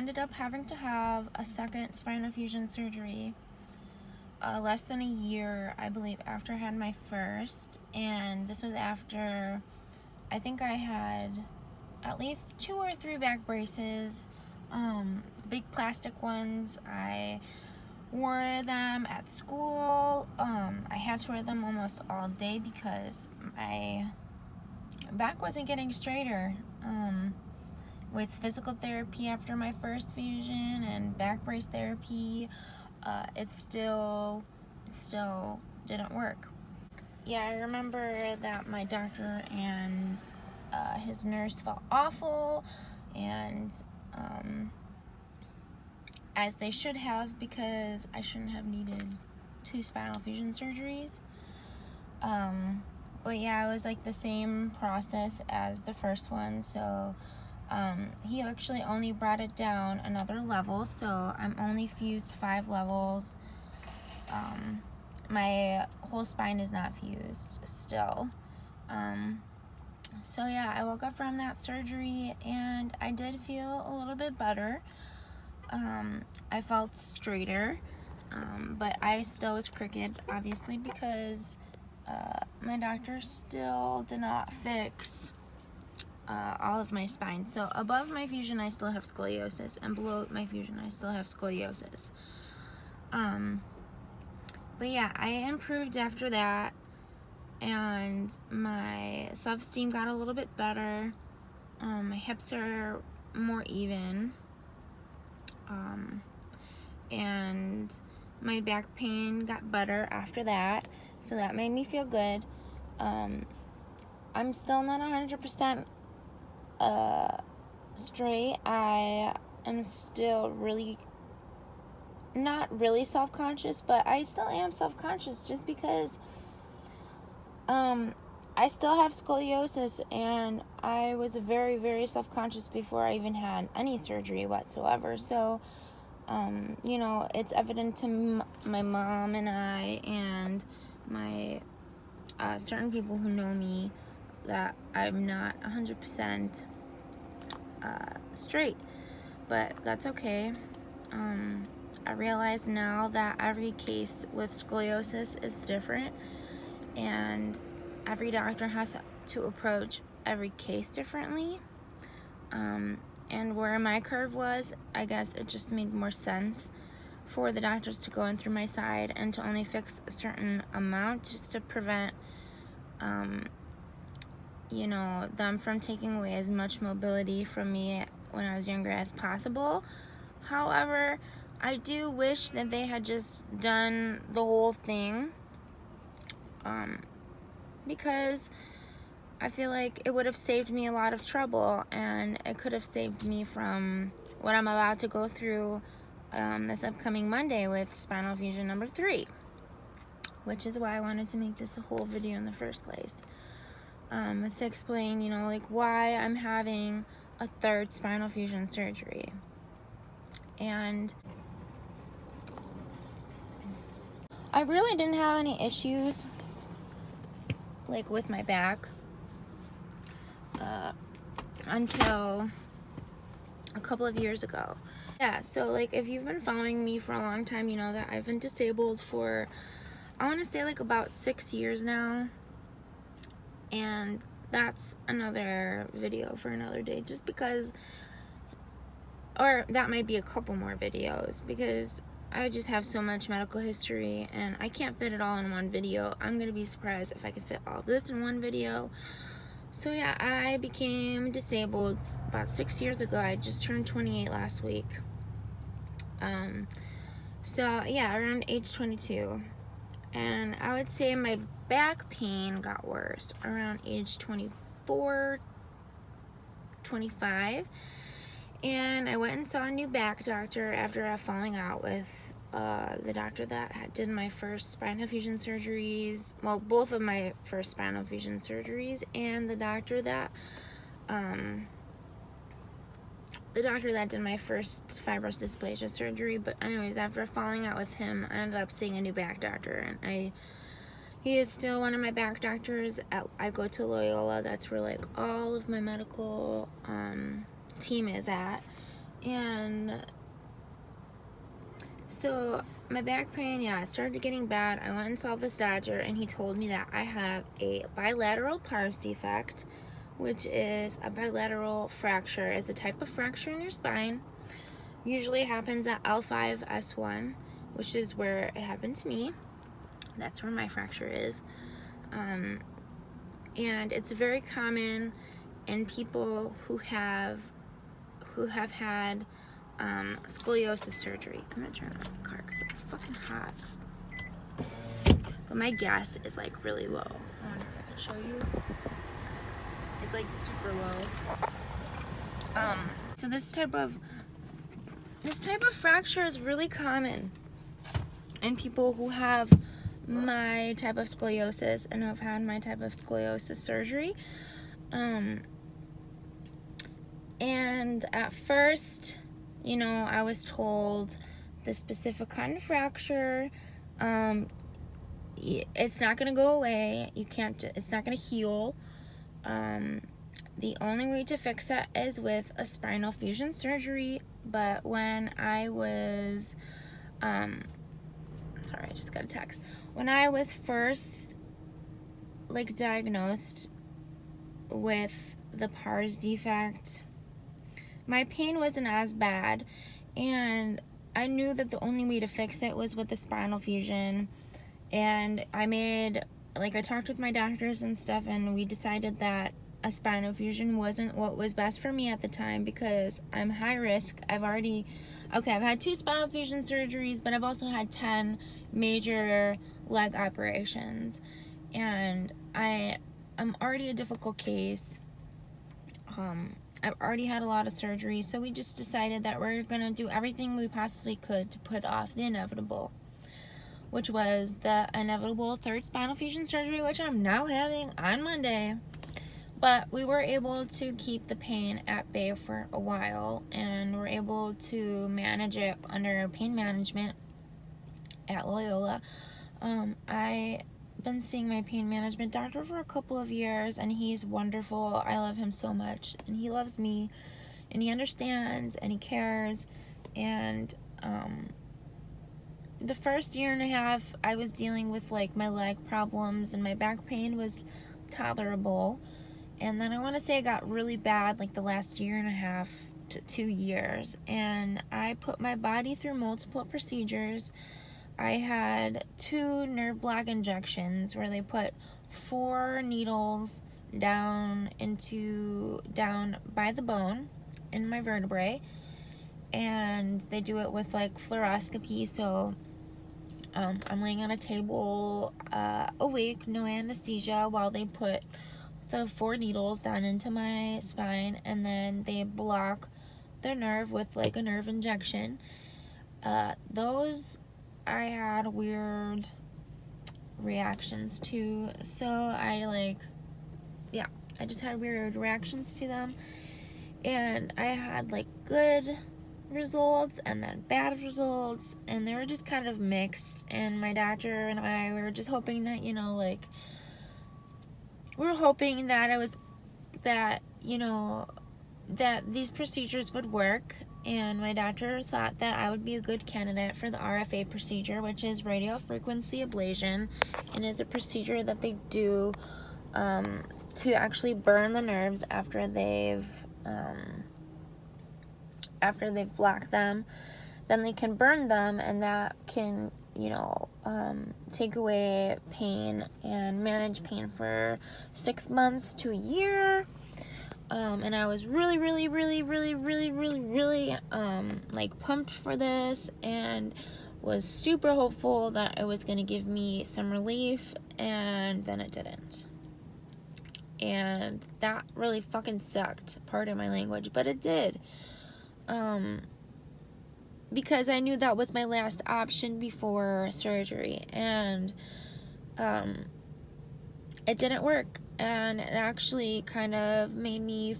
ended up having to have a second spinal fusion surgery less than a year, I believe, after I had my first. And this was after, I think I had at least 2 or 3 back braces, big plastic ones. I wore them at school. I had to wear them almost all day because my back wasn't getting straighter. With physical therapy after my first fusion and back brace therapy, it still didn't work. Yeah, I remember that my doctor and his nurse felt awful, and as they should have, because I shouldn't have needed 2 spinal fusion surgeries. But yeah, it was like the same process as the first one, so he actually only brought it down another level, so I'm only fused 5 levels. My whole spine is not fused still. So yeah, I woke up from that surgery and I did feel a little bit better. I felt straighter, but I still was crooked, obviously, because my doctor still did not fix all of my spine. So above my fusion I still have scoliosis, and below my fusion I still have scoliosis. But yeah, I improved after that, and my self-esteem got a little bit better. My hips are more even, and my back pain got better after that, so that made me feel good. I'm still not 100% straight. I am still not really self-conscious, but I still am self-conscious just because I still have scoliosis, and I was very, very self-conscious before I even had any surgery whatsoever. So you know, it's evident to my mom and I and my certain people who know me that I'm not 100% straight, but that's okay. I realize now that every case with scoliosis is different, and every doctor has to approach every case differently. And where my curve was, I guess it just made more sense for the doctors to go in through my side and to only fix a certain amount, just to prevent you know, them from taking away as much mobility from me when I was younger as possible. However, I do wish that they had just done the whole thing, because I feel like it would have saved me a lot of trouble, and it could have saved me from what I'm about to go through this upcoming Monday with spinal fusion number 3, which is why I wanted to make this a whole video in the first place. Was to explain, you know, like why I'm having a 3rd spinal fusion surgery. And I really didn't have any issues like with my back until a couple of years ago. Yeah, so like if you've been following me for a long time, you know that I've been disabled for, I want to say, like about 6 years now. And that's another video for another day, just because, or that might be a couple more videos, because I just have so much medical history and I can't fit it all in one video. I'm gonna be surprised if I can fit all of this in one video. So yeah, I became disabled about 6 years ago. I just turned 28 last week. So yeah, around age 22. And I would say my back pain got worse around age 24, 25. And I went and saw a new back doctor after a falling out with the doctor that did my first spinal fusion surgeries. Well, both of my first spinal fusion surgeries, and the doctor that did my first fibrous dysplasia surgery. But anyways, after falling out with him, I ended up seeing a new back doctor, and he is still one of my back doctors. I go to Loyola. That's where like all of my medical team is at. And so my back pain, yeah, it started getting bad. I went and saw this doctor, and he told me that I have a bilateral pars defect, which is a bilateral fracture. It's a type of fracture in your spine. Usually happens at L5-S1, which is where it happened to me. That's where my fracture is. And it's very common in people who have had scoliosis surgery. I'm gonna turn on the car because it's fucking hot. But my gas is like really low. I wonder if I can show you. It's like super low. So this type of fracture is really common in people who have my type of scoliosis and have had my type of scoliosis surgery. And at first, you know, I was told the specific kind of fracture, it's not gonna go away. It's not gonna heal. The only way to fix it is with a spinal fusion surgery. But when I was, sorry, I just got a text. When I was first, like, diagnosed with the pars defect, my pain wasn't as bad, and I knew that the only way to fix it was with the spinal fusion. And I talked with my doctors and stuff, and we decided that a spinal fusion wasn't what was best for me at the time because I'm high risk. I've had 2 spinal fusion surgeries, but I've also had 10 major leg operations, and I'm already a difficult case. I've already had a lot of surgery, so we just decided that we're gonna do everything we possibly could to put off the inevitable, which was the inevitable 3rd spinal fusion surgery, which I'm now having on Monday. But we were able to keep the pain at bay for a while, and we're able to manage it under pain management at Loyola. I've been seeing my pain management doctor for a couple of years, and he's wonderful. I love him so much, and he loves me, and he understands, and he cares. And the first year and a half, I was dealing with like my leg problems, and my back pain was tolerable. And then I want to say it got really bad like the last year and a half to 2 years, and I put my body through multiple procedures. I had 2 nerve block injections where they put 4 needles down by the bone in my vertebrae, and they do it with like fluoroscopy. So I'm laying on a table awake, no anesthesia, while they put the 4 needles down into my spine, and then they block the nerve with like a nerve injection. Those I had weird reactions to, so I just had weird reactions to them, and I had like good results and then bad results, and they were just kind of mixed. And my doctor and I, we were just hoping that, you know, like, we were hoping that that these procedures would work. And my doctor thought that I would be a good candidate for the RFA procedure, which is radio frequency ablation, and is a procedure that they do to actually burn the nerves after they've blocked them. Then they can burn them, and that can, you know, take away pain and manage pain for 6 months to a year. And I was really like pumped for this, and was super hopeful that it was gonna give me some relief, and then it didn't. And that really fucking sucked, pardon my language, but it did. Because I knew that was my last option before surgery, and it didn't work. And it actually kind of made me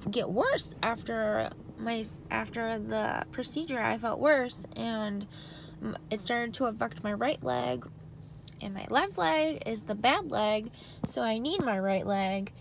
get worse after the procedure. I felt worse, and it started to affect my right leg, and my left leg is the bad leg, so I need my right leg.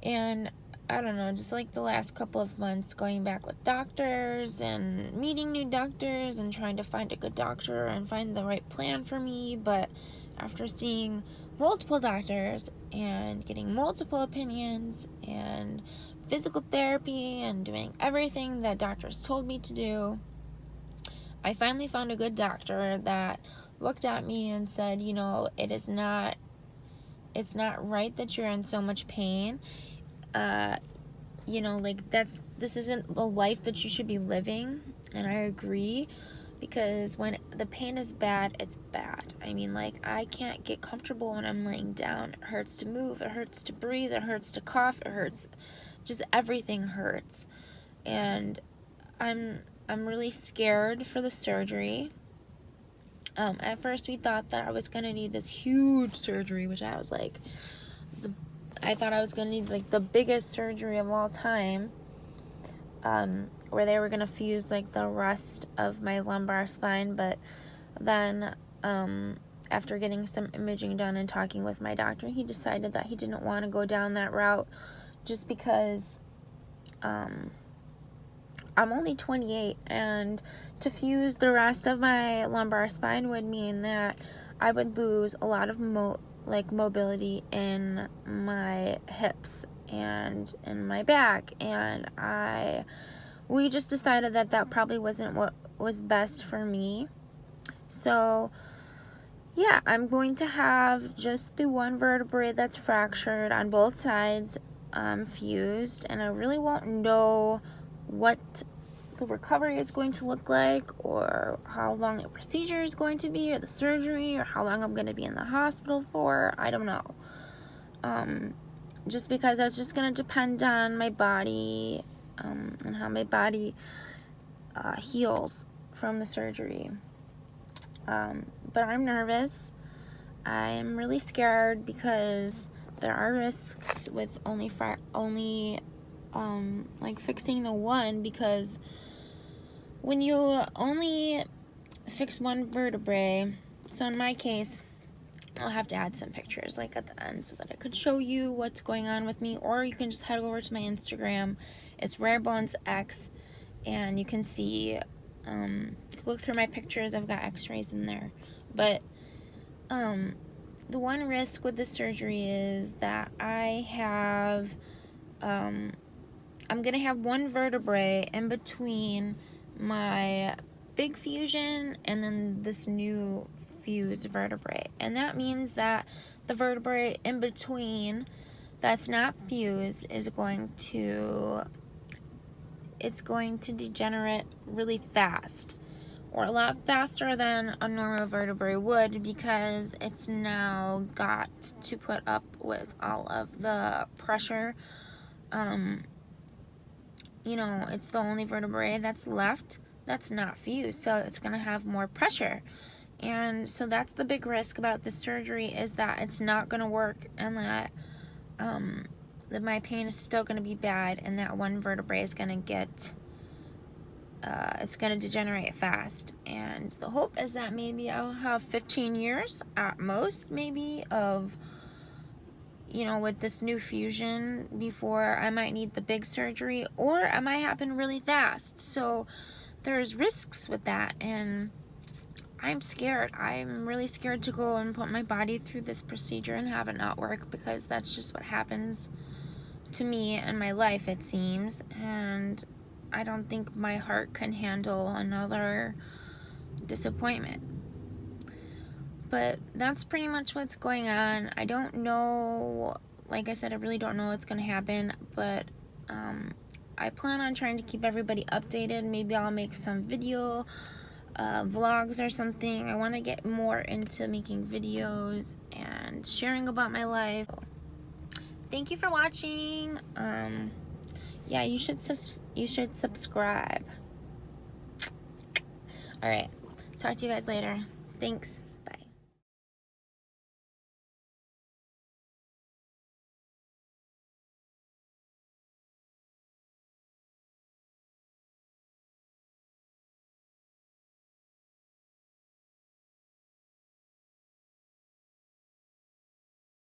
And I don't know, just like the last couple of months going back with doctors and meeting new doctors and trying to find a good doctor and find the right plan for me. But after seeing multiple doctors and getting multiple opinions and physical therapy and doing everything that doctors told me to do, I finally found a good doctor that looked at me and said, you know, it's not right that you're in so much pain. You know, like, this isn't the life that you should be living. And I agree, because when the pain is bad, it's bad. I mean, like, I can't get comfortable when I'm laying down. It hurts to move, it hurts to breathe, it hurts to cough, it hurts, just everything hurts. And I'm really scared for the surgery. At first we thought that I was gonna need this huge surgery, which I was like, I thought I was gonna need like the biggest surgery of all time, where they were gonna fuse like the rest of my lumbar spine. But then after getting some imaging done and talking with my doctor, he decided that he didn't want to go down that route, just because I'm only 28, and to fuse the rest of my lumbar spine would mean that I would lose a lot of mobility in my hips and in my back, and we just decided that that probably wasn't what was best for me. So yeah, I'm going to have just the one vertebrae that's fractured on both sides fused, and I really won't know what the recovery is going to look like, or how long the procedure is going to be, or the surgery, or how long I'm going to be in the hospital for. I don't know. Just because that's just going to depend on my body and how my body heals from the surgery. But I'm nervous. I'm really scared, because there are risks with only like fixing the one, because when you only fix one vertebrae, so in my case, I'll have to add some pictures like at the end so that I could show you what's going on with me, or you can just head over to my Instagram. It's rarebonesx, and you can see, look through my pictures. I've got x-rays in there. But the one risk with this surgery is that I'm gonna have one vertebrae in between my big fusion and then this new fused vertebrae, and that means that the vertebrae in between that's not fused is going to degenerate really fast, or a lot faster than a normal vertebrae would, because it's now got to put up with all of the pressure. You know, it's the only vertebrae that's left that's not fused, so it's going to have more pressure. And so that's the big risk about this surgery, is that it's not going to work, and that my pain is still going to be bad, and that one vertebrae is going to get it's going to degenerate fast. And the hope is that maybe I'll have 15 years at most, maybe, of, you know, with this new fusion before I might need the big surgery, or it might happen really fast. So there's risks with that, and I'm scared. I'm really scared to go and put my body through this procedure and have it not work, because that's just what happens to me in my life, it seems. And I don't think my heart can handle another disappointment. But that's pretty much what's going on. I don't know, like I said, I really don't know what's going to happen, but I plan on trying to keep everybody updated. Maybe I'll make some video vlogs or something. I want to get more into making videos and sharing about my life. Thank you for watching. Yeah, you should subscribe. All right, talk to you guys later. Thanks.